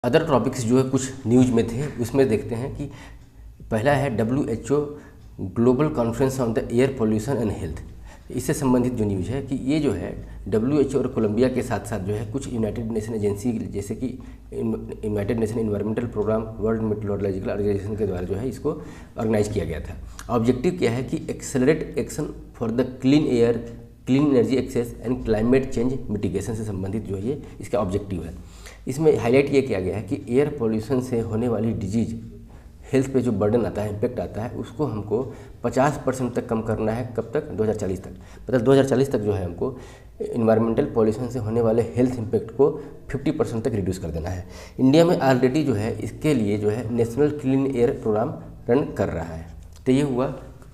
Other topics जो है कुछ न्यूज में थे, उसमें देखते हैं कि पहला है WHO global conference on the air pollution and health. इससे संबंधित जो न्यूज़ है कि ये जो है WHO और कोलंबिया के साथ साथ जो है कुछ यूनाइटेड नेशन एजेंसी जैसे कि United Nation Environmental Programme, World Meteorological Organisation के द्वारा जो है इसको ऑर्गेनाइज किया गया था। ऑब्जेक्टिव क्या है कि accelerate action for the clean air, clean energy access and climate change mitigation से संबंधित जो है ये इसका ऑब्जेक्टिव है। इसमें हाईलाइट ये किया गया है कि एयर पोल्यूशन से होने वाली डिजीज हेल्थ पे जो बर्डन आता है, इम्पैक्ट आता है, उसको हमको 50% तक कम करना है। कब तक? 2040 तक। मतलब 2040 तक जो है हमको इन्वायरमेंटल पॉल्यूशन से होने वाले हेल्थ इम्पैक्ट को 50% तक रिड्यूस कर देना है। इंडिया में ऑलरेडी जो है इसके लिए जो है national clean air program run कर रहा है। तो ये हुआ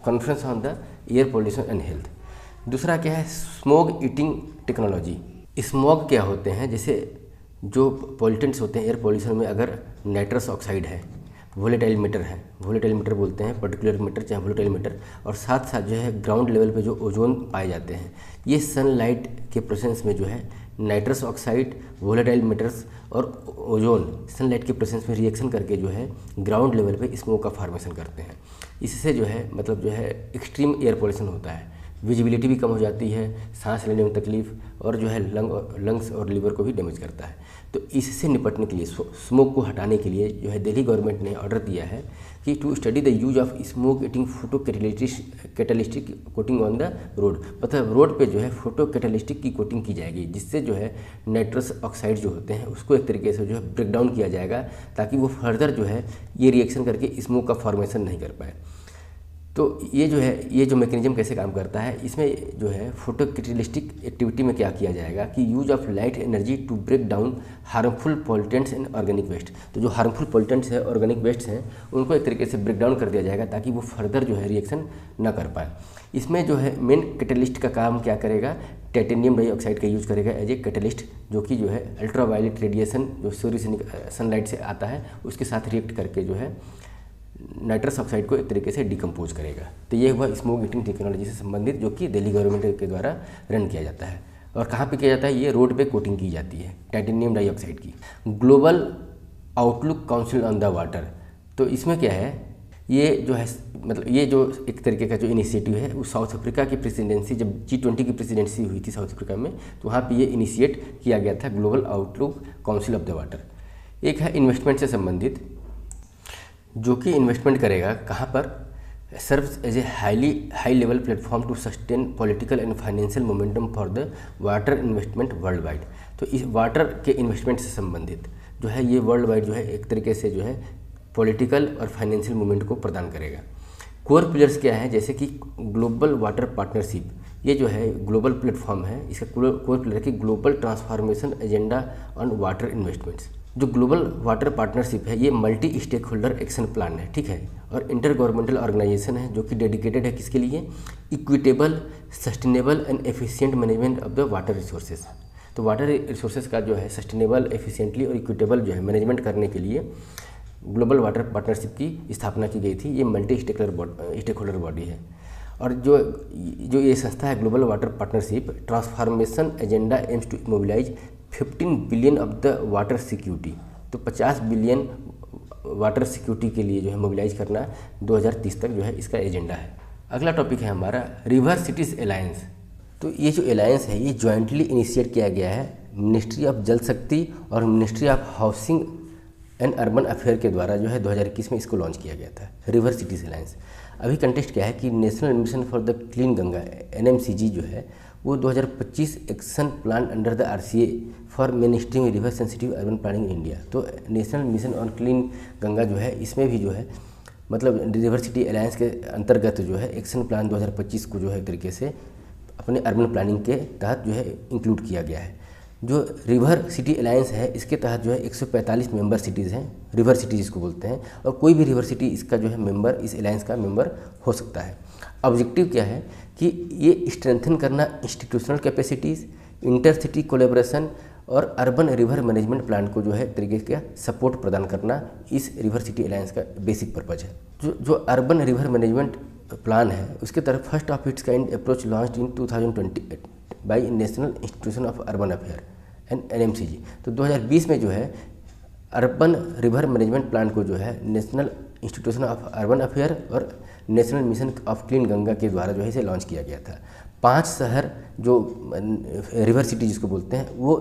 conference on the air pollution and health. दूसरा क्या है? Smog eating technology. स्मोग क्या होते हैं? जैसे जो पॉल्यूटेंट्स होते हैं एयर पॉल्यूशन में, अगर नाइट्रस ऑक्साइड है, वोलेटाइल मैटर है, वोलेटाइल मैटर बोलते हैं, पर्टिकुलर मैटर चाहे वोलेटाइल मैटर, और साथ साथ जो है ग्राउंड लेवल पे जो ओजोन पाए जाते हैं, ये सनलाइट के प्रेजेंस में जो है नाइट्रस ऑक्साइड, वोलेटाइल मैटर्स और ओजोन सनलाइट के प्रेजेंस में रिएक्शन करके जो है ग्राउंड लेवल पे स्मोक का फॉर्मेशन करते हैं। इससे जो है मतलब जो है एक्सट्रीम एयर पॉल्यूशन होता है, विजिबिलिटी भी कम हो जाती है, सांस लेने में तकलीफ, और जो है लंग्स और लीवर को भी डैमेज करता है। तो इससे निपटने के लिए, स्मोक को हटाने के लिए जो है दिल्ली गवर्नमेंट ने ऑर्डर दिया है कि to study the use of smoke eating photo catalytic coating on the road. मतलब रोड पे जो है फोटो कैटालिस्टिक की कोटिंग की जाएगी, जिससे जो है नाइट्रस ऑक्साइड जो होते हैं उसको एक तरीके से जो है ब्रेक डाउन किया जाएगा, ताकि वो फर्दर जो है ये रिएक्शन करके स्मोक का फॉर्मेशन नहीं कर पाए। तो ये जो है ये जो मैकेनिज्म कैसे काम करता है, इसमें जो है फोटो कैटालिस्टिक एक्टिविटी में क्या किया जाएगा कि use of light energy to break down harmful pollutants and organic waste. तो जो हार्मफुल पॉल्यूटेंट्स है, ऑर्गेनिक वेस्ट हैं, उनको एक तरीके से ब्रेक डाउन कर दिया जाएगा ताकि वो फर्दर जो है रिएक्शन ना कर पाए। इसमें जो है मेन कैटालिस्ट का काम क्या करेगा? टाइटेनियम डाइऑक्साइड का यूज़ करेगा एज ए कैटालिस्ट, जो कि जो है अल्ट्रावायलेट रेडिएशन जो सूर्य से सनलाइट से आता है उसके साथ रिएक्ट करके जो है नाइट्रस ऑक्साइड को एक तरीके से डिकम्पोज करेगा। तो ये हुआ स्मोक ईटिंग टेक्नोलॉजी से संबंधित, जो कि दिल्ली गवर्नमेंट के द्वारा रन किया जाता है। और कहाँ पे किया जाता है? ये रोड पे कोटिंग की जाती है टाइटेनियम डाइऑक्साइड की। Global outlook council on the water. तो इसमें क्या है? ये जो है मतलब ये जो एक तरीके का जो इनिशिएटिव है, वो साउथ अफ्रीका की प्रेसिडेंसी, जब G20 की प्रेसिडेंसी हुई थी साउथ अफ्रीका में, तो वहाँ पे ये इनिशिएट किया गया था global outlook council of the water. एक है इन्वेस्टमेंट से संबंधित, जो कि इन्वेस्टमेंट करेगा कहाँ पर? Serves as a high level platform to sustain political and financial momentum for the water investment worldwide. तो इस वाटर के इन्वेस्टमेंट से संबंधित जो है ये वर्ल्ड वाइड जो है एक तरीके से जो है पॉलिटिकल और फाइनेंशियल मूवमेंट को प्रदान करेगा। कोर पिलर्स क्या है? जैसे कि ग्लोबल वाटर पार्टनरशिप, ये जो है ग्लोबल प्लेटफॉर्म है, इसका कोर पिलर की global transformation agenda on water investments. जो ग्लोबल वाटर पार्टनरशिप है, ये multi stakeholder action plan है, ठीक है, और इंटर गवर्नमेंटल ऑर्गेनाइजेशन है, जो कि डेडिकेटेड है किसके लिए? Equitable, sustainable and efficient management of the water resources. तो वाटर रिसोर्सेज का जो है सस्टेनेबल, एफिशिएंटली और इक्विटेबल जो है मैनेजमेंट करने के लिए ग्लोबल वाटर पार्टनरशिप की स्थापना की गई थी। ये मल्टी स्टेक होल्डर बॉडी है। और जो ये संस्था है global water partnership transformation agenda aims to mobilise 15 billion of the water security. तो 50 बिलियन वाटर सिक्योरिटी के लिए जो है मोबिलाइज करना 2030 तक जो है इसका एजेंडा है। अगला टॉपिक है हमारा रिवर सिटीज़ अलायंस। तो ये जो अलायंस है ये जॉइंटली इनिशिएट किया गया है मिनिस्ट्री ऑफ जल शक्ति और ministry of housing and urban affair के द्वारा जो है 2021 में इसको लॉन्च किया गया था, रिवर सिटीज़ अलायंस। अभी कंटेक्स्ट क्या है कि national mission for the clean Ganga NMCG जो है वो 2025 action plan under the RCA for mainstream river sensitive urban planning India. तो national mission on clean Ganga जो है इसमें भी जो है मतलब रिवर सिटी अलायंस के अंतर्गत जो है एक्शन प्लान 2025 को जो है एक तरीके से अपने अर्बन प्लानिंग के तहत जो है इंक्लूड किया गया है। जो रिवर सिटी अलायंस है इसके तहत जो है 145 मेंबर सिटीज़ हैं, रिवर सिटीज़ इसको बोलते हैं, और कोई भी रिवर सिटी इसका जो है मेंबर, इस अलायंस का मेंबर हो सकता है। ऑब्जेक्टिव क्या है कि ये स्ट्रेंथन करना institutional capacities, inter city collaboration और अर्बन रिवर मैनेजमेंट प्लान को जो है एक तरीके का सपोर्ट प्रदान करना इस रिवर सिटी अलायंस का बेसिक पर्पज है। जो अर्बन रिवर मैनेजमेंट प्लान है उसके तरफ first of its kind approach launched in 2020 by national institution of urban affair and NMCG। तो 2020 में जो है अर्बन रिवर मैनेजमेंट प्लान को जो है national institution of urban affair और national mission of clean Ganga के द्वारा जो है इसे लॉन्च किया गया था। 5 शहर जो रिवर सिटी जिसको बोलते हैं वो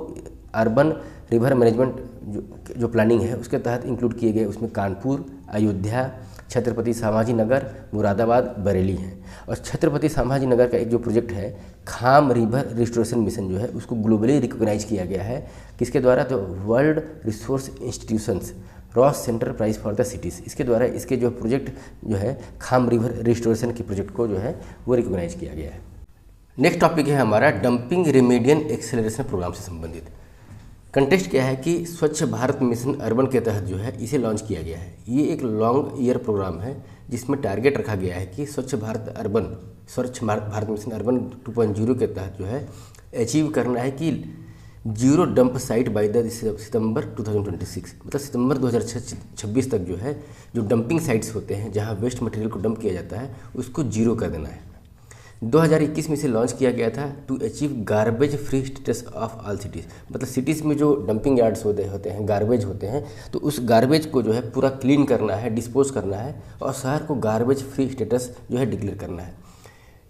अर्बन रिवर मैनेजमेंट जो प्लानिंग है उसके तहत इंक्लूड किए गए। उसमें कानपुर, अयोध्या, छत्रपति संभाजी नगर, मुरादाबाद, बरेली हैं। और छत्रपति संभाजी नगर का एक जो प्रोजेक्ट है खाम रिवर रिस्टोरेशन मिशन जो है उसको ग्लोबली रिकॉग्नाइज किया गया है किसके द्वारा, तो world resource institutions Ross centre prize for the cities, इसके द्वारा इसके जो प्रोजेक्ट जो है खाम रिवर रिस्टोरेशन के प्रोजेक्ट को जो है वो रिकॉग्नाइज किया गया है। नेक्स्ट टॉपिक है हमारा डंपिंग रिमेडियन एक्सेलरेशन प्रोग्राम से संबंधित। कंटेस्ट क्या है कि स्वच्छ भारत मिशन अर्बन के तहत जो है इसे लॉन्च किया गया है। ये एक लॉन्ग ईयर प्रोग्राम है जिसमें टारगेट रखा गया है कि स्वच्छ भारत मिशन अर्बन 2.0 के तहत जो है अचीव करना है कि zero dump site by the September 2026, मतलब सितंबर 2026 तक जो है जो डंपिंग साइट्स होते हैं जहां वेस्ट मटेरियल को डंप किया जाता है उसको जीरो कर देना है। 2021 में इसे लॉन्च किया गया था to achieve garbage free status of all cities, मतलब सिटीज़ में जो डंपिंग यार्ड्स होते हैं गार्बेज होते हैं तो उस गार्बेज को जो है पूरा क्लीन करना है, डिस्पोज करना है और शहर को गार्बेज फ्री स्टेटस जो है डिक्लेयर करना है।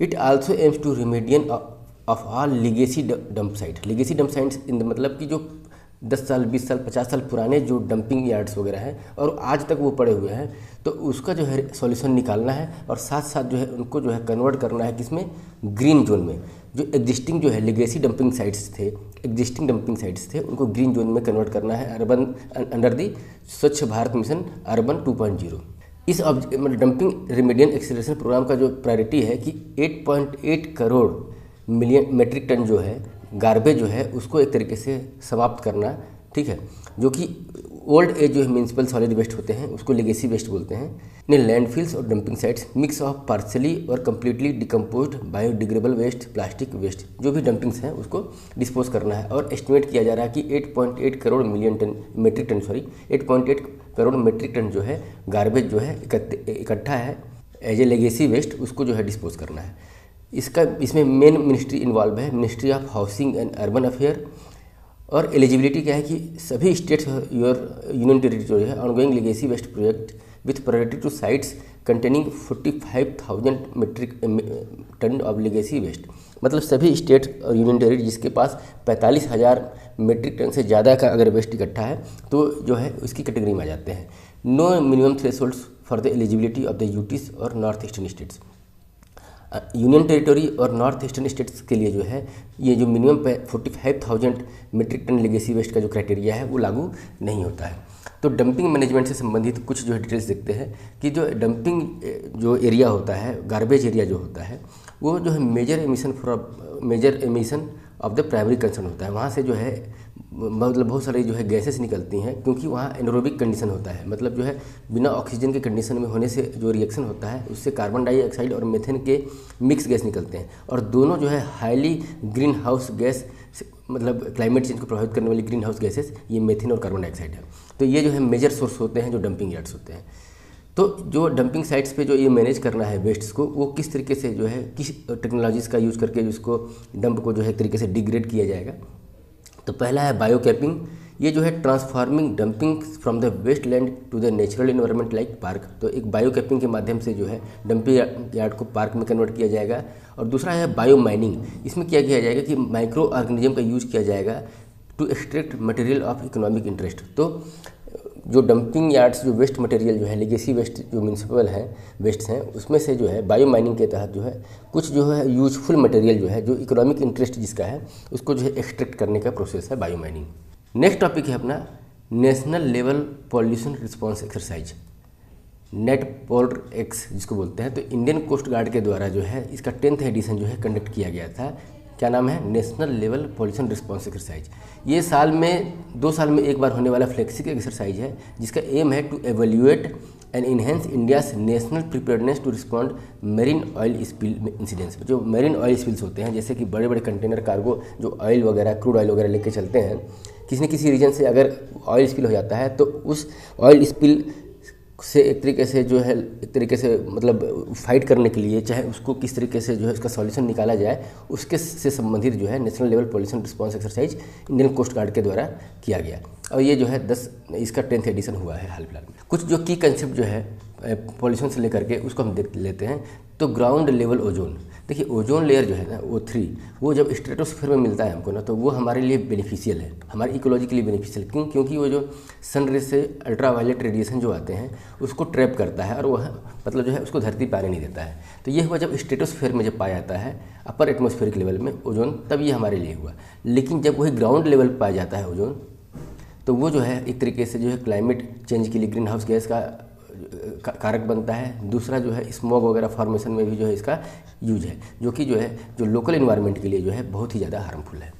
It also aims to remediation of all legacy dump site. Legacy dump sites in मतलब कि जो 10 साल 20 साल 50 साल पुराने जो डंपिंग यार्ड्स वगैरह हैं और आज तक वो पड़े हुए हैं तो उसका जो है सॉल्यूशन निकालना है और साथ साथ जो है उनको जो है कन्वर्ट करना है किसमें, ग्रीन जोन में। जो एग्जिस्टिंग जो है लीगेसी डंपिंग साइट्स थे उनको ग्रीन जोन में कन्वर्ट करना है अर्बन अंडर दी स्वच्छ भारत मिशन अर्बन 2.0। इस डंपिंग रिमेडियन एक्सेलरेशन प्रोग्राम का जो प्रायोरिटी है कि 8.8 करोड़ मिलियन मेट्रिक टन जो है गार्बेज जो है उसको एक तरीके से समाप्त करना, ठीक है, जो कि ओल्ड एज जो है म्यूनिसिपल सॉलिड वेस्ट होते हैं उसको लेगेसी वेस्ट बोलते हैं। इन लैंडफिल्स और dumping sites mix of partially और completely decomposed biodegradable waste, plastic waste जो भी डंपिंग्स हैं उसको डिस्पोज करना है। और एस्टिमेट किया जा रहा है कि 8.8 करोड़ मेट्रिक टन जो है गार्बेज जो है इकट्ठा है एज ए लेगेसी वेस्ट, उसको जो है डिस्पोज करना है। इसमें मेन मिनिस्ट्री इन्वॉल्व है, ministry of housing and urban affair. और एलिजिबिलिटी क्या है कि सभी स्टेट्स यूनियन टेरिटरी है ongoing legacy waste project with priority to sites containing 45,000 metric tonne of legacy waste, मतलब सभी स्टेट और यूनियन टेरिटरी जिसके पास 45,000 मेट्रिक टन से ज़्यादा का अगर वेस्ट इकट्ठा है तो जो है उसकी कैटेगरी में आ जाते हैं। No minimum thresholds for the eligibility of the UTs और north eastern states. Union territory और नॉर्थ ईस्टर्न स्टेट्स के लिए जो है ये जो minimum 45,000 metric ton legacy waste का जो क्राइटेरिया है वो लागू नहीं होता है। तो डंपिंग मैनेजमेंट से संबंधित कुछ जो है डिटेल्स देखते हैं कि जो डंपिंग जो एरिया होता है, गार्बेज एरिया जो होता है वो जो है major emission of the primary concern होता है। वहाँ से जो है मतलब बहुत सारी जो है गैसेस निकलती हैं क्योंकि वहाँ एनरोबिक कंडीशन होता है, मतलब जो है बिना ऑक्सीजन के कंडीशन में होने से जो रिएक्शन होता है उससे कार्बन डाइऑक्साइड और मीथेन के मिक्स गैस निकलते हैं और दोनों जो है हाईली ग्रीन हाउस गैस, मतलब क्लाइमेट चेंज को प्रभावित करने वाली ग्रीन हाउस गैसेस ये मीथेन और कार्बन डाइऑक्साइड है। तो ये जो है मेजर सोर्स होते हैं जो डंपिंग यार्ड्स होते हैं। तो जो डंपिंग साइट्स पे जो ये मैनेज करना है वेस्ट्स को वो किस तरीके से जो है किस टेक्नोलॉजीज़ का यूज़ करके उसको डंप को जो है एक तरीके से डिग्रेड किया जाएगा। तो पहला है बायो कैपिंग। ये जो है transforming dumping from the wasteland to the natural environment like park. तो एक बायो कैपिंग के माध्यम से जो है डंपिंग यार्ड को पार्क में कन्वर्ट किया जाएगा। और दूसरा है बायो माइनिंग। इसमें क्या किया जाएगा कि माइक्रो ऑर्गेनिज्म का यूज किया जाएगा to extract material of economic interest. तो जो डंपिंग यार्ड्स जो वेस्ट मटेरियल जो है लेगेसी वेस्ट जो म्यूनिसिपल हैं वेस्ट्स हैं उसमें से जो है बायो माइनिंग के तहत जो है कुछ जो है यूजफुल मटेरियल जो है जो इकोनॉमिक इंटरेस्ट जिसका है उसको जो है एक्सट्रैक्ट करने का प्रोसेस है बायो माइनिंग। नेक्स्ट टॉपिक है अपना national level pollution response exercise, NATPOLREX जिसको बोलते हैं। तो इंडियन कोस्ट गार्ड के द्वारा जो है इसका 10th एडिशन जो है कंडक्ट किया गया था। क्या नाम है, national level pollution response exercise. ये दो साल में एक बार होने वाला फ्लेक्सिक एक्सरसाइज है जिसका एम है to evaluate and enhance India's national preparedness to respond marine oil spill incidents. जो मेरीन ऑयल स्पिल्स होते हैं जैसे कि बड़े बड़े कंटेनर कार्गो जो ऑयल वगैरह क्रूड ऑयल वगैरह लेके चलते हैं, किसी न किसी रीजन से अगर ऑयल स्पिल हो जाता है तो उस ऑयल स्पिल से एक तरीके से मतलब फाइट करने के लिए चाहे उसको किस तरीके से जो है उसका सॉल्यूशन निकाला जाए उसके से संबंधित जो है national level pollution response exercise Indian coast guard के द्वारा किया गया। और ये जो है 10 इसका 10th एडिशन हुआ है हाल फिलहाल में। कुछ जो की कंसेप्ट जो है पॉल्यूशन से लेकर के उसको हम देख लेते हैं। तो ग्राउंड लेवल ओजोन, देखिए ओजोन लेयर जो है ना O3, वो जब स्ट्रेटोस्फीयर में मिलता है हमको ना, तो वो हमारे लिए बेनिफिशियल है, हमारे इकोलॉजी के लिए बेनिफिशियल। क्यों? क्योंकि वो जो सन रेज से अल्ट्रावायलेट रेडिएशन जो आते हैं उसको ट्रैप करता है और वह मतलब जो है उसको धरती पे आने नहीं देता है। तो ये हुआ जब स्ट्रेटोस्फीयर में जब पाया जाता है अपर एटमॉस्फेरिक लेवल में ओजोन, तब ये हमारे लिए हुआ। लेकिन जब वही ग्राउंड लेवल पर पाया जाता है ओजोन, तो वो जो है एक तरीके से जो है क्लाइमेट चेंज के लिए ग्रीन हाउस गैस का कारक बनता है। दूसरा जो है स्मॉग वगैरह फॉर्मेशन में भी जो है इसका यूज है, जो कि जो है जो लोकल इन्वायरमेंट के लिए जो है बहुत ही ज़्यादा हार्मफुल है।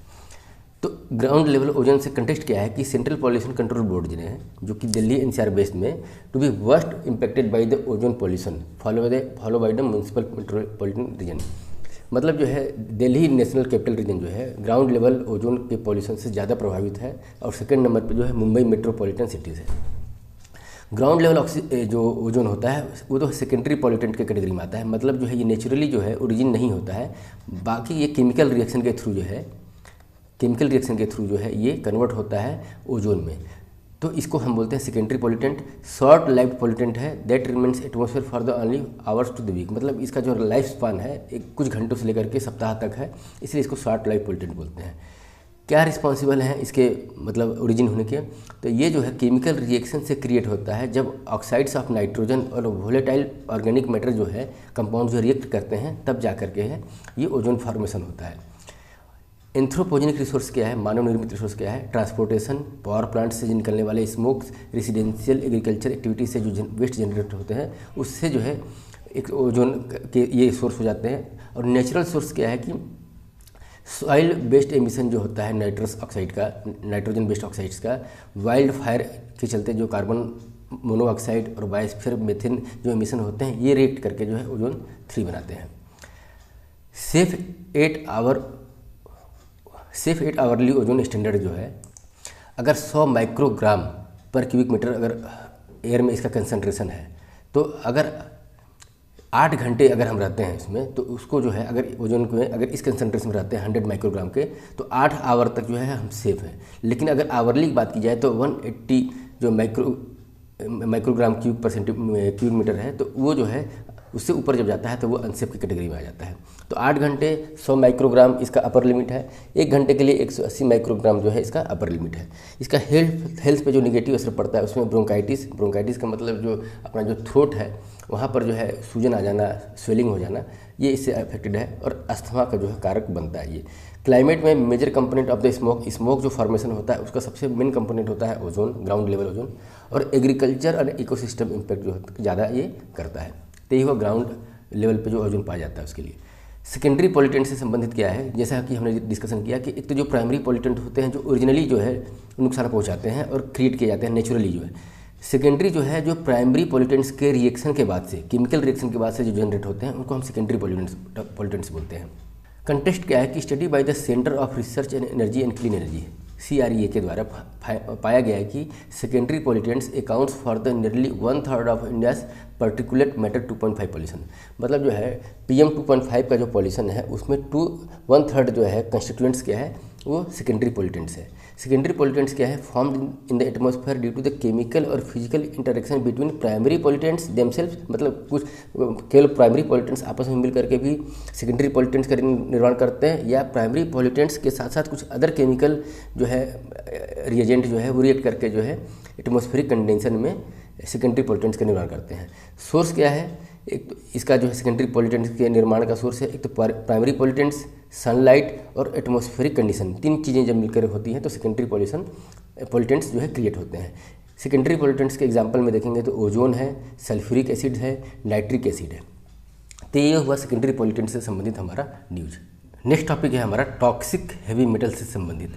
तो ग्राउंड लेवल ओजोन से कंटेक्स्ट क्या है कि सेंट्रल पॉल्यूशन कंट्रोल बोर्ड जिन्हें है, जो कि दिल्ली एनसीआर बेस्ड में to be worst impacted by the ozone pollution follow by the municipal metropolitan region. मतलब जो है दिल्ली नेशनल कैपिटल रीजन जो है ग्राउंड लेवल ओजोन के पॉल्यूशन से ज़्यादा प्रभावित है, और सेकंड नंबर पर जो है मुंबई मेट्रोपॉलिटन सिटीज़ है। ग्राउंड लेवल जो ओजोन होता है वो तो सेकेंडरी पॉल्यूटेंट के कैटेगरी में आता है। मतलब जो है ये नेचुरली जो है ओरिजिन नहीं होता है, बाकी ये केमिकल रिएक्शन के थ्रू जो है ये कन्वर्ट होता है ओजोन में। तो इसको हम बोलते हैं secondary pollutant. Short life pollutant है that remains atmosphere for the only hours to the week. मतलब इसका जो लाइफ स्पान है एक कुछ घंटों से लेकर के सप्ताह तक है, इसलिए इसको शॉर्ट लाइफ पॉल्यूटेंट बोलते हैं। क्या रिस्पॉन्सिबल हैं इसके मतलब ओरिजिन होने के? तो ये जो है केमिकल रिएक्शन से क्रिएट होता है जब ऑक्साइड्स ऑफ नाइट्रोजन और वोलेटाइल ऑर्गेनिक मैटर जो है कंपाउंड जो रिएक्ट करते हैं, तब जा करके है ये ओजोन फॉर्मेशन होता है। एंथ्रोपोजेनिक रिसोर्स क्या है, मानव निर्मित रिसोर्स क्या है? ट्रांसपोर्टेशन, पावर प्लांट से निकलने वाले स्मोक, रेसिडेंशियल एग्रीकल्चर एक्टिविटी से जो वेस्ट जनरेट होते हैं उससे जो है एक ओजोन के ये सोर्स हो जाते हैं। और नेचुरल सोर्स क्या है कि सॉइल बेस्ड एमिशन जो होता है नाइट्रस ऑक्साइड का, नाइट्रोजन बेस्ड ऑक्साइड्स का, वाइल्ड फायर के चलते जो कार्बन मोनोऑक्साइड और बायोस्फीयर मीथेन जो एमिशन होते हैं ये रिएक्ट करके जो है ओजोन 3 बनाते हैं। सेफ 8 आवरली ओजोन स्टैंडर्ड जो है, अगर 100 माइक्रोग्राम पर क्यूबिक मीटर अगर एयर में इसका कंसंट्रेशन है, तो अगर 8 घंटे अगर हम रहते हैं इसमें, तो उसको जो है अगर ओजोन में अगर इस कंसंट्रेशन में रहते हैं 100 माइक्रोग्राम के, तो 8 आवर तक जो है हम सेफ हैं। लेकिन अगर आवरली की बात की जाए तो 180 जो माइक्रोग्राम क्यूबिक मीटर है, तो वो जो है उससे ऊपर जब जाता है तो वो अनसेफ की कैटेगरी में आ जाता है। तो 8 घंटे 100 माइक्रोग्राम इसका अपर लिमिट है, 1 घंटे के लिए 180 माइक्रोग्राम जो है इसका अपर लिमिट है। इसका हेल्थ पे जो निगेटिव असर पड़ता है उसमें ब्रोंकाइटिस का मतलब जो अपना जो थ्रोट है वहाँ पर जो है सूजन आ जाना, स्वेलिंग हो जाना, ये इससे अफेक्टेड है, और अस्थमा का जो है कारक बनता है ये। क्लाइमेट में major component of the smoke जो फॉर्मेशन होता है उसका सबसे मेन कंपोनेंट होता है ओजोन, ग्राउंड लेवल ओजोन, और एग्रीकल्चर और इकोसिस्टम इम्पैक्ट जो ज़्यादा ये करता है। तो ये हुआ ग्राउंड लेवल पे जो ओजोन पाया जाता है उसके लिए। सेकेंडरी पॉल्यूटेंट से संबंधित क्या है, जैसा कि हमने डिस्कशन किया कि एक तो जो प्राइमरी पॉल्यूटेंट होते हैं जो ओरिजिनली जो है नुकसान पहुंचाते हैं और क्रिएट किए जाते हैं नेचुरली जो है। सेकेंडरी जो है जो प्राइमरी पॉल्यूटेंट्स के रिएक्शन के बाद से, केमिकल रिएक्शन के बाद से जो जनरेट होते हैं उनको हम सेकेंडरी पॉल्यूटेंट्स बोलते हैं। कंटेक्स्ट क्या है कि study by the centre of research and energy and clean energy CREA के द्वारा पाया गया है कि secondary pollutants accounts for the nearly 1/3 of India's particulate matter 2.5 pollution. मतलब जो है PM 2.5 का जो पॉल्यूशन है उसमें 1/3 जो है कंस्टिट्यूएंट्स क्या है वो सेकेंडरी पॉल्यूटेंट्स है। सेकेंडरी पॉल्यूटेंट्स क्या है, formed in the atmosphere due to the chemical और physical interaction between primary pollutants themselves. मतलब कुछ केवल प्राइमरी पॉल्यूटेंट्स आपस में मिल करके भी सेकेंडरी पॉल्यूटेंट्स का निर्माण करते हैं, या प्राइमरी पॉल्यूटेंट्स के साथ साथ कुछ अदर केमिकल जो है रिएजेंट जो है वो रिएक्ट करके जो है एटमॉस्फेरिक कंडेंसन में सेकेंडरी पॉल्यूटेंट्स का निर्माण करते हैं। सोर्स क्या है, एक तो इसका जो है सेकेंडरी पॉल्यूटेंट्स के निर्माण का सोर्स है, एक तो प्राइमरी पॉल्यूटेंट्स, सनलाइट और एटमॉस्फेरिक कंडीशन, 3 चीज़ें जब मिलकर होती हैं तो सेकेंडरी पॉल्यूटेंट्स जो है क्रिएट होते हैं। सेकेंडरी पॉल्यूटेंट्स के एग्जांपल में देखेंगे तो ओजोन है, सल्फ्यूरिक एसिड है, नाइट्रिक एसिड है। तो ये हुआ सेकेंडरी पॉल्यूटेंट्स से संबंधित हमारा न्यूज। नेक्स्ट टॉपिक है हमारा टॉक्सिक हेवी मेटल से संबंधित।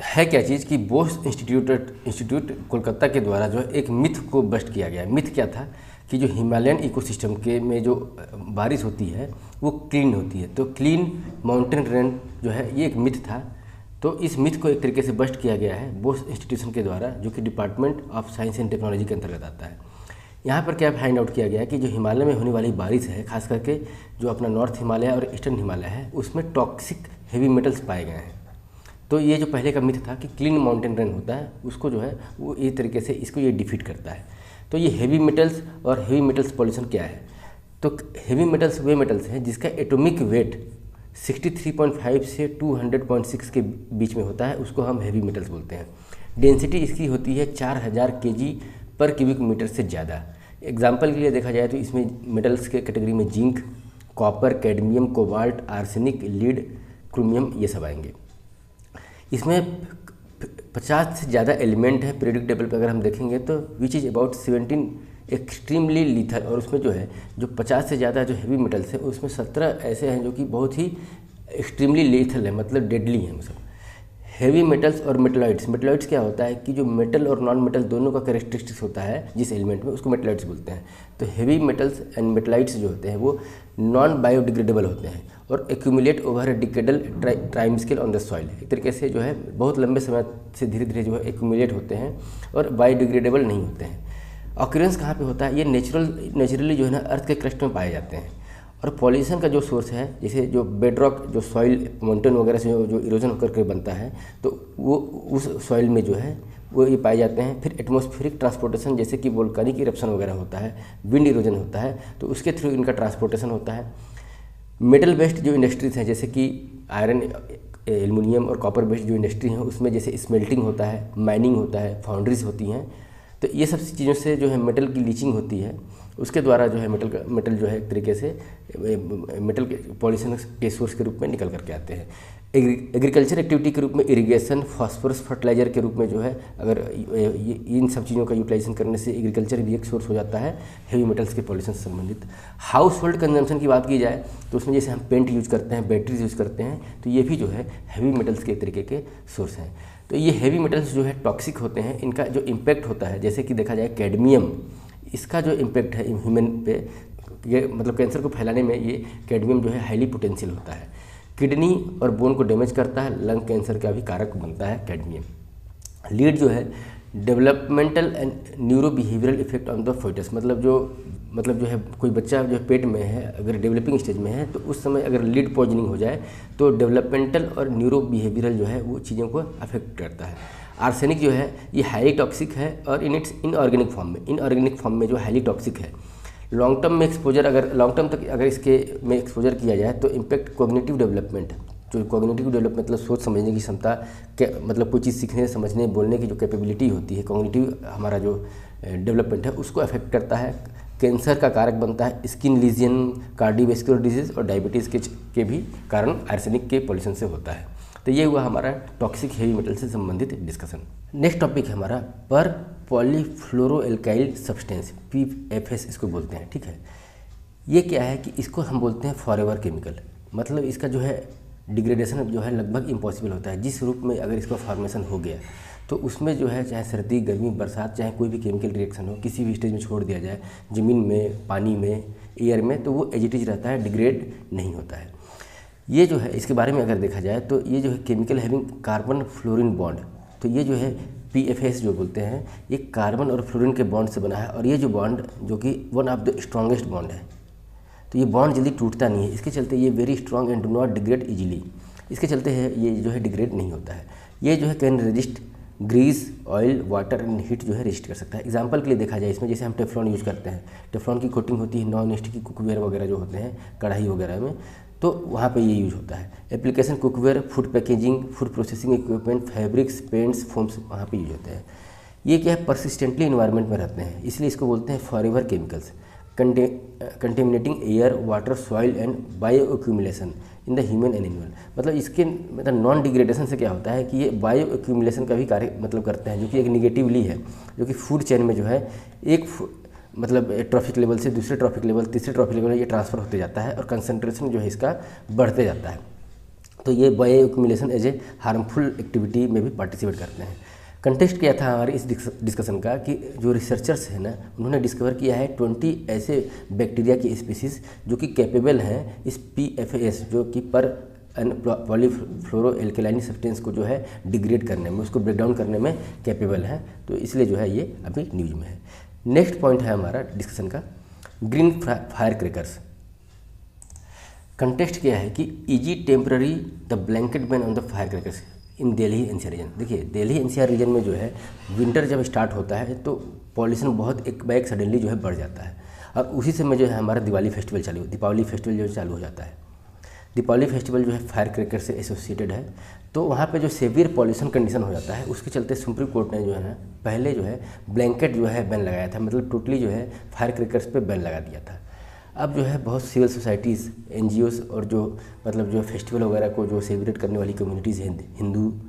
है क्या चीज़ कि बोस इंस्टीट्यूट कोलकाता के द्वारा जो है एक मिथ को बस्ट किया गया। मिथ क्या था कि जो हिमालयन इकोसिस्टम के में जो बारिश होती है वो क्लीन होती है, तो क्लीन माउंटेन रेन जो है ये एक मिथ था। तो इस मिथ को एक तरीके से बस्ट किया गया है बोस इंस्टीट्यूशन के द्वारा, जो कि department of science and technology के अंतर्गत आता है। यहाँ पर क्या फाइंड आउट किया गया कि जो हिमालय में होने वाली बारिश है, खास करके जो अपना नॉर्थ हिमालय और ईस्टर्न हिमालय है, उसमें टॉक्सिक हेवी मेटल्स पाए गए हैं। तो ये जो पहले का मिथ था कि क्लीन माउंटेन रन होता है, उसको जो है वो इस तरीके से इसको ये डिफीट करता है। तो ये हेवी मेटल्स और हेवी मेटल्स पॉल्यूशन क्या है? तो हेवी मेटल्स वे मेटल्स हैं जिसका एटॉमिक वेट 63.5 से 200.6 के बीच में होता है, उसको हम हेवी मेटल्स बोलते हैं। डेंसिटी इसकी होती है 4000 kg पर क्यूबिक मीटर से ज़्यादा। एग्जाम्पल के लिए देखा जाए तो इसमें मेटल्स के कैटेगरी में zinc, copper, cadmium, cobalt, arsenic, lead, chromium ये सब आएंगे। इसमें 50 से ज़्यादा एलिमेंट है पीरियोडिक टेबल पर अगर हम देखेंगे तो which is about 17 extremely lethal, और उसमें जो है जो 50 से ज़्यादा जो हेवी मेटल्स है उसमें 17 ऐसे हैं जो कि बहुत ही एक्सट्रीमली लीथल है, मतलब डेडली हैं वो सब। हेवी मेटल्स और मेटलॉइड्स, मेटलॉइड्स क्या होता है कि जो मेटल और नॉन मेटल दोनों का कैरेक्टरिस्टिक्स होता है जिस एलिमेंट में, उसको मेटलॉइड्स बोलते हैं। तो हेवी मेटल्स एंड मेटलॉइड्स जो होते हैं वो नॉन बायोडिग्रेडेबल होते हैं और accumulate over A decadal time scale on the soil. एक तरीके से जो है बहुत लंबे समय से धीरे धीरे जो है एक्यूमुलेट होते हैं और बायोडिग्रेडेबल नहीं होते हैं। ऑक्यूरेंस कहाँ पे होता है? ये नेचुरली जो है ना अर्थ के क्रस्ट में पाए जाते हैं। और पॉल्यूशन का जो सोर्स है, जैसे जो बेडरॉक, जो सॉइल माउंटेन वगैरह से जो इरोजन होकर के बनता है, तो वो उस सॉइल में जो है वो ये पाए जाते हैं। फिर एटमॉस्फेरिक ट्रांसपोर्टेशन, जैसे कि वोल्केनिक इरप्शन वगैरह होता है, विंड इरोजन होता है, तो उसके थ्रू इनका ट्रांसपोर्टेशन होता है। मेटल बेस्ड जो इंडस्ट्रीज हैं, जैसे कि आयरन, एल्युमिनियम और कॉपर बेस्ड जो इंडस्ट्री हैं, उसमें जैसे स्मेल्टिंग होता है, माइनिंग होता है, फाउंड्रीज होती हैं। तो ये सब चीज़ों से जो है मेटल की लीचिंग होती है, उसके द्वारा जो है मेटल जो है एक तरीके से मेटल के पॉल्यूशन के सोर्स के रूप में निकल करके आते हैं। एग्रीकल्चर एक्टिविटी के रूप में इरिगेशन, फास्फोरस फर्टिलाइजर के रूप में जो है अगर इन सब चीज़ों का यूटिलाइजेशन करने से एग्रीकल्चर भी एक सोर्स हो जाता है हेवी मेटल्स के पॉल्यूशन से संबंधित। हाउस होल्ड कंजम्पशन की बात की जाए तो उसमें जैसे हम पेंट यूज करते हैं, बैटरीज यूज करते हैं, तो ये भी जो है हेवी मेटल्स के एक तरीके के सोर्स हैं। तो ये हेवी मेटल्स जो है टॉक्सिक होते हैं। इनका जो इम्पैक्ट होता है, जैसे कि देखा जाए कैडमियम, इसका जो इम्पैक्ट है ह्यूमन पे, ये मतलब कैंसर को फैलाने में ये कैडमियम जो है हाईली पोटेंशियल होता है। किडनी और बोन को डैमेज करता है, लंग कैंसर का भी कारक बनता है कैडमियम। लीड जो है developmental and neuro behavioural effect on the foetus, मतलब जो है कोई बच्चा जो है पेट में है, अगर डेवलपिंग स्टेज में है, तो उस समय अगर लीड पॉइजनिंग हो जाए तो डेवलपमेंटल और न्यूरो बिहेवियरल जो है वो चीज़ों को अफेक्ट करता है। आर्सेनिक जो है ये हाईली टॉक्सिक है और इनऑर्गेनिक फॉर्म में जो हाईली टॉक्सिक है। लॉन्ग टर्म में एक्सपोजर, अगर लॉन्ग टर्म तक अगर इसके में एक्सपोजर किया जाए तो इम्पैक्ट कॉग्निटिव डेवलपमेंट, जो कॉग्निटिव डेवलपमेंट मतलब सोच समझने की क्षमता, मतलब कोई चीज़ सीखने, समझने, बोलने की जो कैपेबिलिटी होती है, कॉग्निटिव हमारा जो डेवलपमेंट है उसको अफेक्ट करता है। कैंसर का कारक बनता है, स्किन लीजन, कार्डियोवैस्कुलर डिजीज और डायबिटीज़ के भी कारण आर्सेनिक के पॉल्यूशन से होता है। तो ये हुआ हमारा टॉक्सिक हेवी मेटल से संबंधित डिस्कशन। नेक्स्ट टॉपिक है हमारा पर पॉलीफ्लोरोएल्काइल सब्सटेंस, PFS इसको बोलते हैं, ठीक है। ये क्या है कि इसको हम बोलते हैं फॉरएवर केमिकल, मतलब इसका जो है डिग्रेडेशन जो है लगभग इम्पॉसिबल होता है। जिस रूप में अगर इसका फॉर्मेशन हो गया तो उसमें जो है चाहे सर्दी, गर्मी, बरसात, चाहे कोई भी केमिकल रिएक्शन हो, किसी भी स्टेज में छोड़ दिया जाए, ज़मीन में, पानी में, एयर में, तो वो एज इट इज रहता है, डिग्रेड नहीं होता है। ये जो है इसके बारे में अगर देखा जाए तो ये जो है chemical having carbon fluorine bond, तो ये जो है PFS जो बोलते हैं, ये कार्बन और फ्लोरीन के बॉन्ड से बना है। और ये जो बॉन्ड जो कि one of the strongest bond है, तो ये बॉन्ड जल्दी टूटता नहीं है, इसके चलते ये very strong and do not degrade easily, इसके चलते है ये जो है डिग्रेड नहीं होता है। ये जो है can resist grease, oil, water and heat जो है रेजिस्ट कर सकता है। एग्जांपल के लिए देखा जाए इसमें जैसे हम टेफ्लॉन यूज़ करते हैं, टेफ्लॉन की कोटिंग होती है नॉन स्टिकी कुकवेयर वगैरह जो होते हैं, कढ़ाई वगैरह में, तो वहाँ पे ये यूज होता है। Application cookware, food packaging, food processing equipment, fabrics, paints, foams वहाँ पे यूज होते हैं। ये क्या है परसिस्टेंटली इन्वायरमेंट में रहते हैं, इसलिए इसको बोलते हैं forever chemicals. Contaminating air, water, soil and bio accumulation in the human animal, मतलब इसके मतलब नॉन डिग्रेडेशन से क्या होता है कि ये बायो एक्यूमुलेशन का भी कार्य मतलब करते हैं, जो कि एक निगेटिवली है, जो कि फूड चेन में जो है एक मतलब ट्रॉफिक लेवल से दूसरे ट्रॉफिक लेवल, तीसरे ट्रॉफिक लेवल ये ट्रांसफ़र होते जाता है और कंसंट्रेशन जो है इसका बढ़ते जाता है। तो ये bioaccumulation as a harmful activity में भी पार्टिसिपेट करते हैं। कंटेक्स्ट क्या था हमारे इस डिस्कशन का कि जो रिसर्चर्स हैं ना, उन्होंने डिस्कवर किया है 20 ऐसे बैक्टीरिया की स्पीसीज़ जो कि कैपेबल हैं इस PFS जो कि पर पॉलीफ्लोरोएल्कालाइन सब्सटेंस को जो है डिग्रेड करने में, उसको ब्रेक डाउन करने में कैपेबल है, तो इसलिए जो है ये अभी न्यूज में है। नेक्स्ट पॉइंट है हमारा डिस्कशन का ग्रीन फायर क्रैकर्स। कंटेक्स्ट क्या है कि easy temporary the blanket ban on the fire crackers. In Delhi NCR region. देखिए दिल्ली एनसीआर रीजन में जो है विंटर जब स्टार्ट होता है तो पॉल्यूशन बहुत एक बैग सडनली जो है बढ़ जाता है, और उसी समय जो है हमारा दीपावली फेस्टिवल जो चालू हो जाता है। दीपावली फेस्टिवल जो है फायर क्रैकर से एसोसिएटेड है, तो वहाँ पे जो सेवियर पॉल्यूशन कंडीशन हो जाता है उसके चलते सुप्रीम कोर्ट ने जो है ना पहले जो है ब्लैंकेट जो है बैन लगाया था, मतलब टोटली जो है फायर क्रैकर्स पे बैन लगा दिया था। अब जो है बहुत सिविल सोसाइटीज़, एनजीओज़ और जो मतलब जो फेस्टिवल वगैरह को जो सेलिब्रेट करने वाली कम्युनिटीज़ हैं हिंदू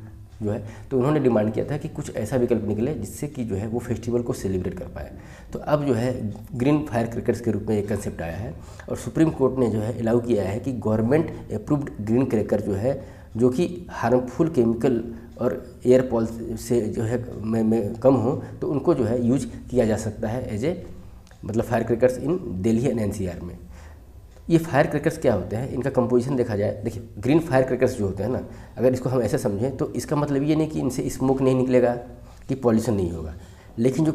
जो है, तो उन्होंने डिमांड किया था कि कुछ ऐसा विकल्प निकले जिससे कि जो है वो फेस्टिवल को सेलिब्रेट कर पाए। तो अब जो है ग्रीन फायर क्रैकर्स के रूप में एक कंसेप्ट आया है, और सुप्रीम कोर्ट ने जो है अलाउ किया है कि गवर्नमेंट अप्रूव्ड ग्रीन क्रैकर जो है, जो कि हार्मफुल केमिकल और एयर पॉल से जो है में कम हो, तो उनको जो है यूज किया जा सकता है एज ए मतलब fire crackers in Delhi and NCR में। ये फायर क्रैकर्स क्या होते हैं, इनका कंपोजिशन देखा जाए, देखिए ग्रीन फायर क्रैकर्स जो होते हैं ना, अगर इसको हम ऐसे समझें तो इसका मतलब ये नहीं कि इनसे स्मोक नहीं निकलेगा, कि पॉल्यूशन नहीं होगा, लेकिन जो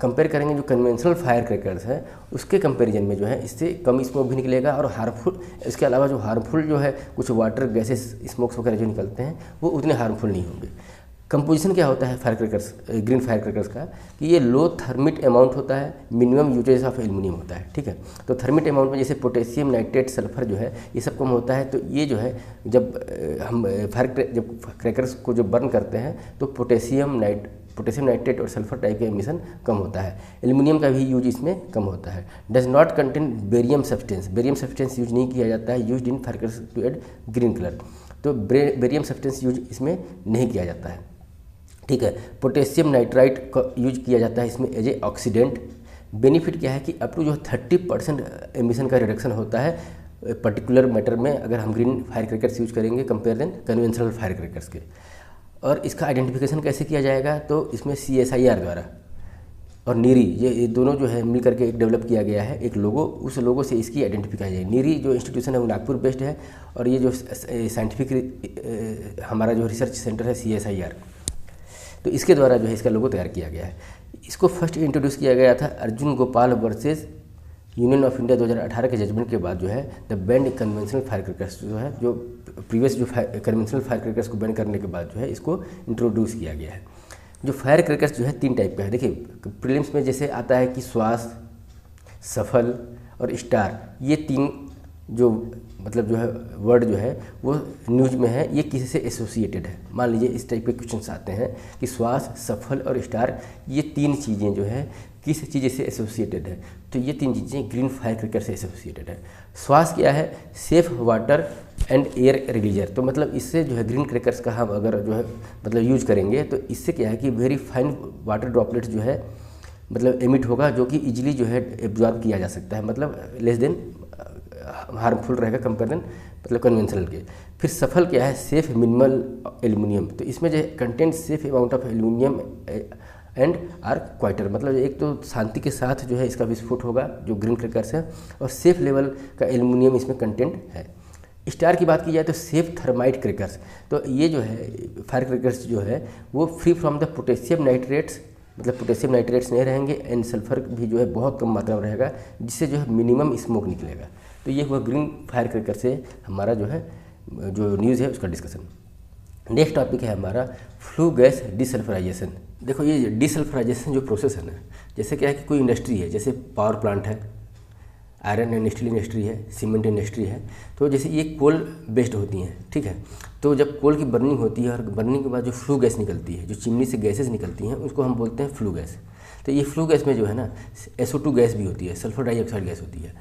कंपेयर करेंगे जो कन्वेंशनल फायर क्रैकर्स है उसके कंपैरिजन में जो है इससे कम स्मोक भी निकलेगा, और हार्मफुल, इसके अलावा जो हार्मफुल जो है कुछ वाटर गैसेस स्मोक्स वगैरह जो निकलते हैं वो उतने हार्मफुल नहीं होंगे। कंपोजिशन क्या होता है fire crackers, green fire crackers का, कि ये लो थर्मिट अमाउंट होता है, मिनिमम यूजेज ऑफ एल्युमिनियम होता है, ठीक है। तो थर्मिट अमाउंट में जैसे पोटेशियम नाइट्रेट, सल्फर जो है ये सब कम होता है, तो ये जो है जब हम जब क्रैकर्स को जब बर्न करते हैं तो पोटेशियम नाइट्रेट और सल्फर टाइप के एमिशन कम होता है। एल्युमिनियम का भी यूज इसमें कम होता है। Does not contain barium substance use नहीं किया जाता है, use in firecrackers to add green colour, तो बेरियम सब्सटेंस यूज इसमें नहीं किया जाता है, ठीक है। पोटेशियम नाइट्राइट का यूज किया जाता है इसमें एज ए ऑक्सीडेंट। बेनिफिट क्या है कि अप टू जो 30% एमिशन का रिडक्शन होता है पर्टिकुलर मैटर में अगर हम ग्रीन फायर क्रैकर्स यूज करेंगे compare then conventional firecrackers के। और इसका आइडेंटिफिकेशन कैसे किया जाएगा, तो इसमें CSIR द्वारा और नीरी ये दोनों जो है मिल करके एक डेवलप किया गया है एक लोगो, उस लोगो से इसकी आइडेंटिफाई जाए। नीरी जो इंस्टीट्यूशन है वो नागपुर बेस्ड है, और ये जो साइंटिफिक हमारा जो रिसर्च सेंटर है CSIR, तो इसके द्वारा जो है इसका लोगो तैयार किया गया है। इसको फर्स्ट इंट्रोड्यूस किया गया था Arjun Gopal versus union of India 2018 के जजमेंट के बाद जो है the band conventional fire crackers जो है, जो प्रीवियस जो कन्वेंशनल फायर क्रैकर्स को बैन करने के बाद जो है इसको इंट्रोड्यूस किया गया है। जो फायर क्रैकर्स जो है 3 टाइप का है। देखिए प्रीलिम्स में जैसे आता है कि श्वास, सफल और स्टार, ये 3 जो मतलब जो है वर्ड जो है वो न्यूज में है, ये किसी से एसोसिएटेड है। मान लीजिए इस टाइप के क्वेश्चंस आते हैं कि श्वास, सफल और स्टार, ये 3 चीज़ें जो है किस चीज़ से एसोसिएटेड है, तो ये 3 चीज़ें ग्रीन फायर क्रैकर से एसोसिएटेड है। श्वास क्या है, सेफ वाटर एंड एयर रिलीजर, तो मतलब इससे जो है ग्रीन क्रैकर्स का हम अगर जो है मतलब यूज करेंगे तो इससे क्या है कि वेरी फाइन वाटर ड्रॉपलेट्स जो है मतलब एमिट होगा, जो कि इजीली जो है एब्जॉर्ब किया जा सकता है, मतलब लेस देन हार्मफुल रहेगा कंपेयर मतलब कन्वेंशनल के। फिर सफल क्या है, सेफ मिनिमल एल्युमिनियम, तो इसमें जो है content safe amount of aluminium and are quieter, मतलब एक तो शांति के साथ जो है इसका विस्फोट होगा जो ग्रीन क्रैकर्स है, और सेफ लेवल का एल्युमिनियम इसमें कंटेंट है। स्टार की बात की जाए तो सेफ थर्माइट क्रैकर्स, तो ये जो है फायर क्रैकर्स जो है वो free from the potassium nitrates, मतलब पोटेशियम नाइट्रेट्स नहीं रहेंगे, एंड सल्फर भी जो है बहुत कम मात्रा में रहेगा, जिससे जो है मिनिमम स्मोक निकलेगा। तो ये हुआ ग्रीन फायर क्रैकर से हमारा जो है जो न्यूज़ है उसका डिस्कशन। नेक्स्ट टॉपिक है हमारा फ्लू गैस डिसल्फराइजेशन। देखो ये डिसल्फराइजेशन जो प्रोसेस है ना, जैसे क्या है कि कोई इंडस्ट्री है, जैसे पावर प्लांट है, आयरन एंड स्टील इंडस्ट्री है, सीमेंट इंडस्ट्री है, तो जैसे ये कोल बेस्ड होती हैं, ठीक है। तो जब कोल की बर्निंग होती है और बर्निंग के बाद जो फ्लू गैस निकलती है, जो चिमनी से गैसेस निकलती हैं, उसको हम बोलते हैं फ्लू गैस। तो ये फ्लू गैस में जो है ना SO2 गैस भी होती है, सल्फर डाइऑक्साइड गैस होती है।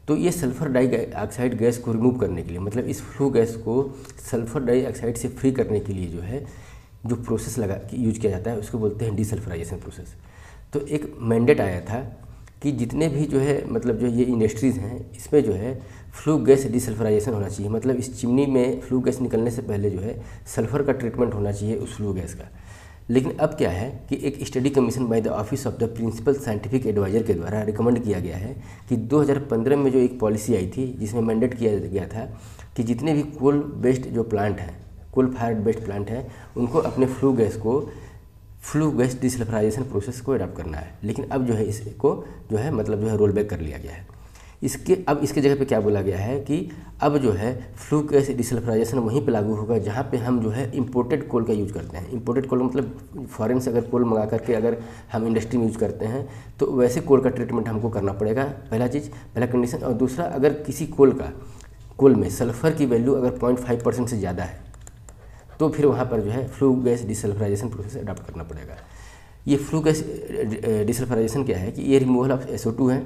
तो ये सल्फर डाइऑक्साइड गैस को रिमूव करने के लिए, मतलब इस फ्लू गैस को सल्फर डाइऑक्साइड से फ्री करने के लिए जो है जो प्रोसेस यूज किया जाता है उसको बोलते हैं डिसल्फराइजेशन प्रोसेस। तो एक मैंडेट आया था कि जितने भी जो है मतलब जो ये इंडस्ट्रीज़ हैं इसमें जो है फ्लू गैस डिसल्फराइजेशन होना चाहिए, मतलब इस चिमनी में फ्लू गैस निकलने से पहले जो है सल्फर का ट्रीटमेंट होना चाहिए उस फ्लू गैस का। लेकिन अब क्या है कि एक study commission by the office of the principal scientific adviser के द्वारा रिकमेंड किया गया है कि 2015 में जो एक पॉलिसी आई थी जिसमें मैंडेट किया गया था कि जितने भी कोल बेस्ड जो प्लांट हैं, कोल फायर्ड बेस्ड प्लांट हैं, उनको अपने फ्लू गैस डिसल्फराइजेशन प्रोसेस को अडॉप्ट करना है। लेकिन अब जो है इसको जो है मतलब जो है रोल बैक कर लिया गया है। इसके जगह पे क्या बोला गया है कि अब जो है फ्लू गैस डिसल्फ्राइजेशन वहीं पे लागू होगा जहाँ पे हम जो है इंपोर्टेड कोल का यूज़ करते हैं। इंपोर्टेड कोल मतलब फॉरेन से अगर कोल मंगा करके अगर हम इंडस्ट्री में यूज़ करते हैं तो वैसे कोल का ट्रीटमेंट हमको करना पड़ेगा, पहला कंडीशन। और दूसरा, अगर किसी कोल में सल्फ़र की वैल्यू अगर 0.5% से ज़्यादा है तो फिर वहाँ पर जो है फ्लू गैस डिसल्फ्राइजेशन प्रोसेस अडॉप्ट करना पड़ेगा। ये फ्लू गैस डिसल्फ्राइजेशन क्या है कि ये रिमूवल ऑफ SO2 है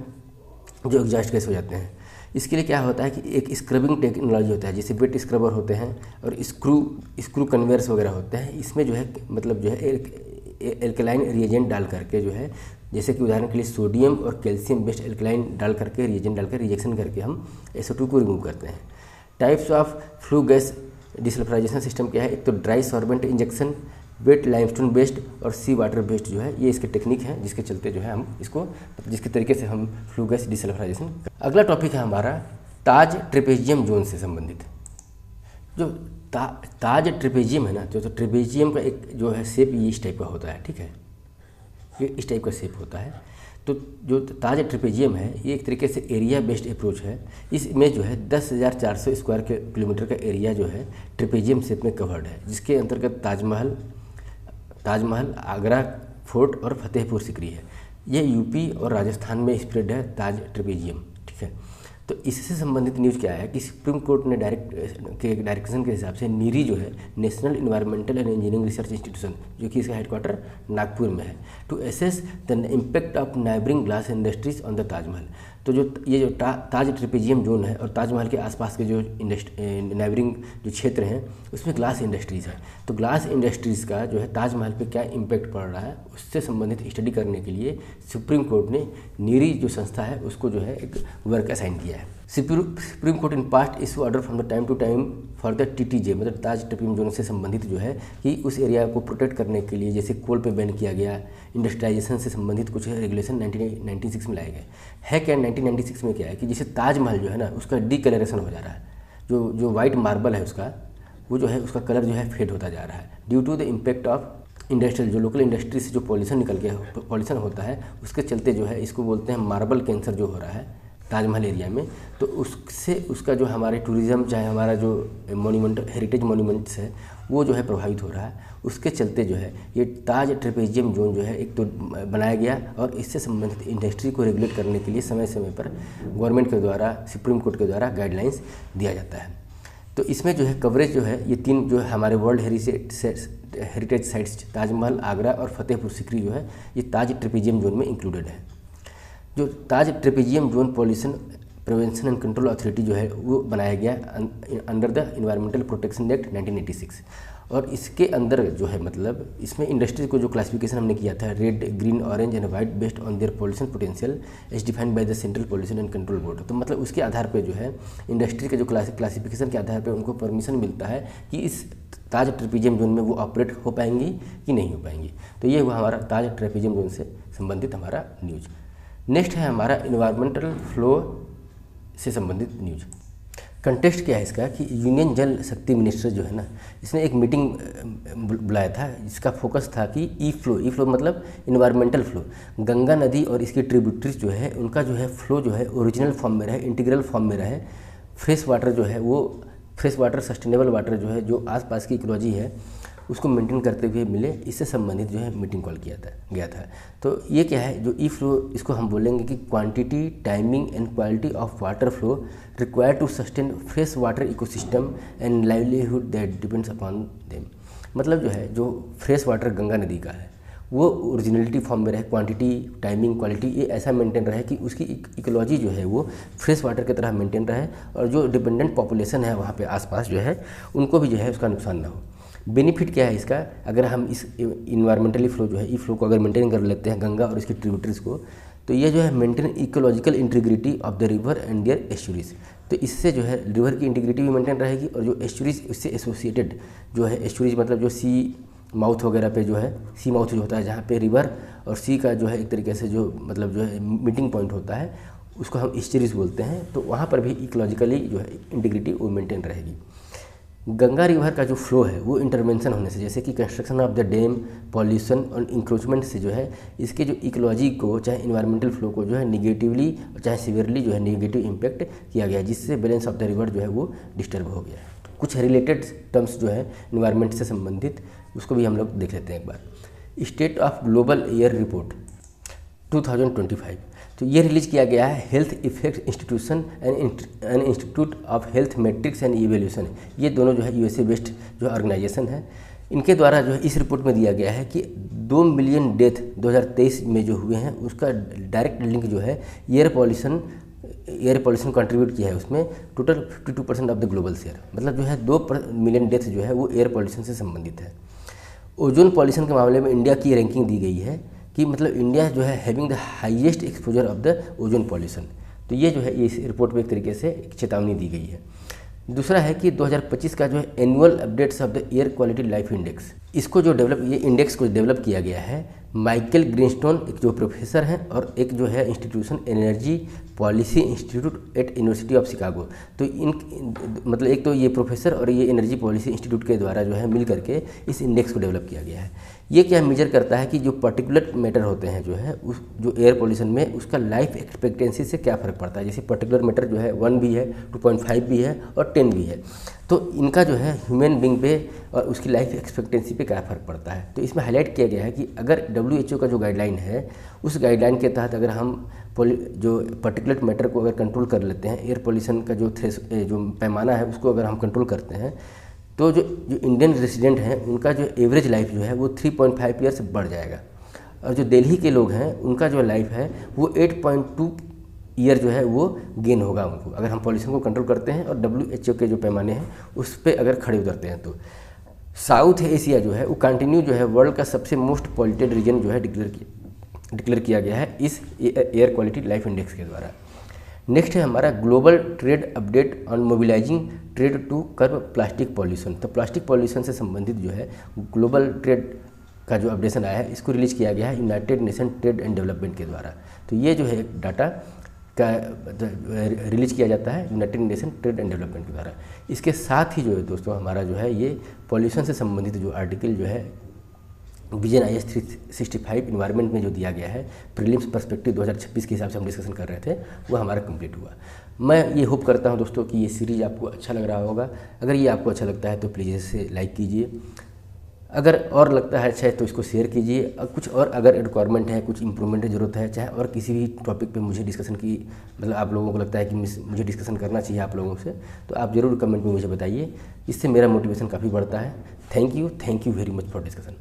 जो एग्जॉस्ट गैस हो जाते हैं। इसके लिए क्या होता है कि एक स्क्रबिंग टेक्नोलॉजी होता है, जैसे वेट स्क्रबर होते हैं और स्क्रू कन्वेयर्स वगैरह होते हैं। इसमें जो है मतलब जो है एल्कलाइन रिएजेंट डाल करके जो है, जैसे कि उदाहरण के लिए सोडियम और कैल्शियम बेस्ड एल्कलाइन डाल करके रिएजेंट डालकर रिएक्शन करके हम SO2 को रिमूव करते हैं। Types of flue gas desulphurisation system क्या है? एक तो dry sorbent injection, wet limestone based और सी वाटर बेस्ड जो है, ये इसके टेक्निक हैं जिसके चलते जो है हम इसको जिसके तरीके से हम फ्लू गैस डिसल्फ्राइजेशन। अगला टॉपिक है हमारा ताज ट्रेपेजियम जोन से संबंधित। जो ताज ट्रेपेजियम है ना, तो ट्रेपेजियम का एक जो है शेप ये इस टाइप का होता है, ठीक है, ये इस टाइप का शेप होता है। तो जो ताज ट्रेपेजियम है ये एक तरीके से एरिया बेस्ड अप्रोच है। इसमें जो है 10,400 स्क्वायर किलोमीटर का एरिया जो है ट्रेपेजियम शेप में कवर्ड है, जिसके अंतर्गत ताजमहल, आगरा फोर्ट और फतेहपुर सिकरी है। ये यूपी और राजस्थान में स्प्रेड है ताज ट्रेपेजियम, ठीक है। तो इससे संबंधित न्यूज़ क्या है कि सुप्रीम कोर्ट ने डायरेक्शन के हिसाब से नीरी जो है national environmental and engineering research institution, जो कि इसका हेडक्वार्टर नागपुर में है, to assess the impact of neighbouring glass industries on the Taj Mahal. तो ये जो ताज ट्रेपेजियम जोन है और ताजमहल के आसपास के जो नाइबरिंग जो क्षेत्र हैं उसमें ग्लास इंडस्ट्रीज़ है। तो ग्लास इंडस्ट्रीज़ का जो है ताजमहल पे क्या इम्पैक्ट पड़ रहा है उससे संबंधित स्टडी करने के लिए सुप्रीम कोर्ट ने नीरी जो संस्था है उसको जो है एक वर्क असाइन किया है। Supreme Court in past issue order from the time to time for the TTJ, मतलब ताज ट्रेपेजियम जोन से संबंधित जो है कि उस एरिया को प्रोटेक्ट करने के लिए, जैसे कोल पे बैन किया गया, इंडस्ट्रियलाइजेशन से संबंधित कुछ रेगुलेशन 1996 में लाए गए है। क्या 1996 में क्या है कि जैसे ताजमहल जो है ना उसका डीकलरेशन हो जा रहा है, जो वाइट मार्बल है उसका वो जो है उसका कलर जो है फेड होता जा रहा है due to the impact of industrial, जो लोकल इंडस्ट्री से जो पॉल्यूशन होता है उसके चलते जो है इसको बोलते हैं मार्बल कैंसर जो हो रहा है ताजमहल एरिया में। तो उससे उसका जो हमारे टूरिज़्म चाहे हमारा जो हेरिटेज मोन्यूमेंट्स है वो जो है प्रभावित हो रहा है। उसके चलते जो है ये ताज ट्रेपेजियम जोन जो है एक तो बनाया गया और इससे संबंधित इंडस्ट्री को रेगुलेट करने के लिए समय समय पर गवर्नमेंट के द्वारा, सुप्रीम कोर्ट के द्वारा गाइडलाइंस दिया जाता है। तो इसमें जो है कवरेज जो है ये 3 जो है हमारे world heritage sites Taj Mahal, Agra और फतेहपुर सिकरी जो है ये ताज ट्रेपेजियम जोन में इंक्लूडेड है। जो Taj trapezium zone pollution prevention and control authority जो है वो बनाया गया under the environmental protection act 1986। और इसके अंदर जो है मतलब इसमें इंडस्ट्रीज को जो क्लासिफिकेशन हमने किया था red, green, orange and white based on their pollution potential as defined by the central pollution and control board. तो मतलब उसके आधार पे जो है इंडस्ट्री के जो क्लासिफिकेशन के आधार पे उनको परमिशन मिलता है कि इस ताज ट्रेपेजियम जोन में वो ऑपरेट हो पाएंगी कि नहीं हो पाएंगी। तो ये हुआ हमारा ताज ट्रेपेजियम जोन से संबंधित हमारा न्यूज़। नेक्स्ट है हमारा इन्वायरमेंटल फ्लो से संबंधित न्यूज। कंटेक्स्ट क्या है इसका कि यूनियन जल शक्ति मिनिस्टर जो है ना इसने एक मीटिंग बुलाया था जिसका फोकस था कि ई फ्लो मतलब इन्वायरमेंटल फ्लो, गंगा नदी और इसकी ट्रिब्यूटरीज जो है उनका जो है फ्लो जो है ओरिजिनल फॉर्म में रहे, इंटीग्रल फॉर्म में रहे। फ्रेश वाटर जो है वो फ्रेश वाटर सस्टेनेबल वाटर जो है जो आसपास की इकोलॉजी है उसको मेंटेन करते हुए मिले, इससे संबंधित जो है मीटिंग कॉल गया था। तो ये क्या है जो ई फ्लो, इसको हम बोलेंगे कि quantity, timing and quality of water flow required to sustain freshwater ecosystem and livelihood that depends upon them. मतलब जो है जो फ्रेश वाटर गंगा नदी का है वो ओरिजिनलिटी फॉर्म में रहे, क्वांटिटी, टाइमिंग, क्वालिटी ये ऐसा मेंटेन रहे कि उसकी इकोलॉजी जो है वो फ्रेश वाटर की तरह मेंटेन रहे और जो डिपेंडेंट पॉपुलेशन है वहाँ पे आसपास जो है उनको भी जो है उसका नुकसान ना हो। बेनिफिट क्या है इसका, अगर हम इस इन्वायरमेंटली फ्लो जो है ई फ्लो को अगर मेंटेन कर लेते हैं गंगा और इसकी ट्रिब्यूटरीज को, तो ये जो है maintain ecological integrity of the river and their estuaries. तो इससे जो है रिवर की इंटीग्रिटी भी मेंटेन रहेगी और जो एस्चुरीज इससे एसोसिएटेड जो है, एस्चुरीज मतलब जो सी माउथ वगैरह पे जो है, सी माउथ जो होता है जहाँ पे रिवर और सी का जो है एक तरीके से जो मतलब जो है मीटिंग पॉइंट होता है उसको हम एस्चुरीज बोलते हैं। तो वहाँ पर भी इकोलॉजिकली जो है इंटीग्रिटी वो मेंटेन रहेगी। गंगा रिवर का जो फ्लो है वो इंटरवेंशन होने से, जैसे कि construction of the dam, pollution और इंक्रोचमेंट से जो है इसके जो इकोलॉजी को, चाहे इन्वायरमेंटल फ्लो को जो है निगेटिवली और चाहे सीवियरली जो है निगेटिव इम्पैक्ट किया गया, जिससे बैलेंस ऑफ द रिवर जो है वो डिस्टर्ब हो गया है। कुछ रिलेटेड टर्म्स जो है इन्वायरमेंट से संबंधित, उसको भी हम लोग देख लेते हैं एक बार। State of global air report 2025, तो ये रिलीज किया गया है health effect institution and institute of health matrix and evaluation. ये दोनों जो है यूएसए बेस्ड जो ऑर्गेनाइजेशन है, इनके द्वारा जो है इस रिपोर्ट में दिया गया है कि 2 मिलियन डेथ 2023 में जो हुए हैं उसका डायरेक्ट लिंक जो है एयर पॉल्यूशन कंट्रीब्यूट किया है उसमें total 52% of the global share, मतलब जो है 2 मिलियन डेथ जो है वो एयर पॉल्यूशन से संबंधित है। ओजोन पॉल्यूशन के मामले में इंडिया की रैंकिंग दी गई है कि मतलब इंडिया जो है having the highest exposure of the ozone pollution, तो ये जो है इस रिपोर्ट में एक तरीके से एक चेतावनी दी गई है। दूसरा है कि 2025 का जो है annual updates of the air quality life index, इसको जो ये इंडेक्स को डेवलप किया गया है माइकल ग्रीनस्टोन एक जो प्रोफेसर हैं और एक जो है institution energy policy institute eight university of Chicago, तो मतलब एक तो ये प्रोफेसर और ये एनर्जी पॉलिसी इंस्टीट्यूट के द्वारा जो है मिल करके इस इंडेक्स को डेवलप किया गया है। ये क्या मेजर करता है कि जो पर्टिकुलर मैटर होते हैं जो है उस जो एयर पोल्यूशन में उसका लाइफ एक्सपेक्टेंसी से क्या फ़र्क पड़ता है। जैसे पर्टिकुलर मैटर जो है 1 भी है, 2.5 भी है और 10 भी है, तो इनका जो है ह्यूमन बींग पे और उसकी लाइफ एक्सपेक्टेंसी पे क्या फ़र्क पड़ता है। तो इसमें हाईलाइट किया गया है कि अगर WHO का जो गाइडलाइन है उस गाइडलाइन के तहत अगर हम जो पर्टिकुलर मैटर को अगर कंट्रोल कर लेते हैं, एयर पोल्यूशन का जो पैमाना है उसको अगर हम कंट्रोल करते हैं, तो जो इंडियन रेसिडेंट हैं उनका जो एवरेज लाइफ जो है वो 3.5 ईयर से बढ़ जाएगा, और जो दिल्ली के लोग हैं उनका जो लाइफ है वो 8.2 ईयर जो है वो गेन होगा उनको, अगर हम पॉल्यूशन को कंट्रोल करते हैं और WHO के जो पैमाने हैं उस पर अगर खड़े उतरते हैं। तो साउथ एशिया जो है वो कंटिन्यू जो है वर्ल्ड का सबसे मोस्ट पॉल्यूटेड रीजन जो है डिक्लेयर किया गया है इस एयर क्वालिटी लाइफ इंडेक्स के द्वारा। नेक्स्ट है हमारा global trade update on mobilising trade to curb plastic pollution. तो प्लास्टिक पॉल्यूशन से संबंधित जो है ग्लोबल ट्रेड का जो अपडेशन आया है इसको रिलीज किया गया है United nation trade and development के द्वारा। तो ये जो है डाटा का रिलीज किया जाता है United nation trade and development के द्वारा। इसके साथ ही जो है दोस्तों हमारा जो है ये पॉल्यूशन से संबंधित जो आर्टिकल जो है विजन IS 365 इन्वायरमेंट में जो दिया गया है प्रीलिम्स पर्सपेक्टिव 2026 के हिसाब से हम डिस्कशन कर रहे थे वो हमारा कंप्लीट हुआ। मैं ये होप करता हूँ दोस्तों कि ये सीरीज़ आपको अच्छा लग रहा होगा। अगर ये आपको अच्छा लगता है तो प्लीज़ इसे लाइक कीजिए, अगर और लगता है अच्छा है तो इसको शेयर कीजिए। कुछ और अगर रिक्वायरमेंट है, कुछ इंप्रूवमेंट की ज़रूरत है, चाहे और किसी भी टॉपिक पे मुझे डिस्कशन की मतलब आप लोगों को लगता है कि मुझे डिस्कशन करना चाहिए आप लोगों से, तो आप ज़रूर कमेंट में मुझे बताइए, इससे मेरा मोटिवेशन काफ़ी बढ़ता है। Thank you very much for discussion.